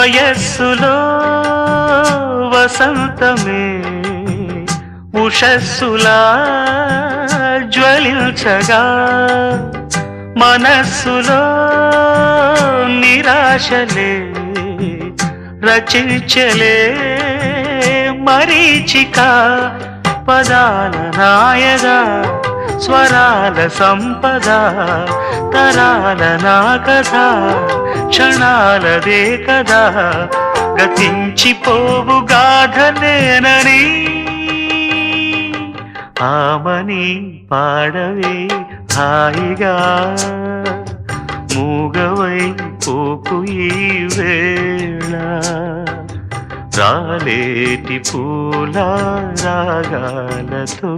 వయస్సులో వసంతమే ఉషస్సులా జ్వలించగా మనస్సులో నిరాశలే రచించలే మరీచిక పదాల నాయగా స్వరాల సంపద తరాల నా కథ క్షణాలదే కదా గతించిపోవు గాథనేనని ఆమని పాడవే హాయిగా మూగవై పోకు ఈ వేళ రాలేటి పూల రాగాలతో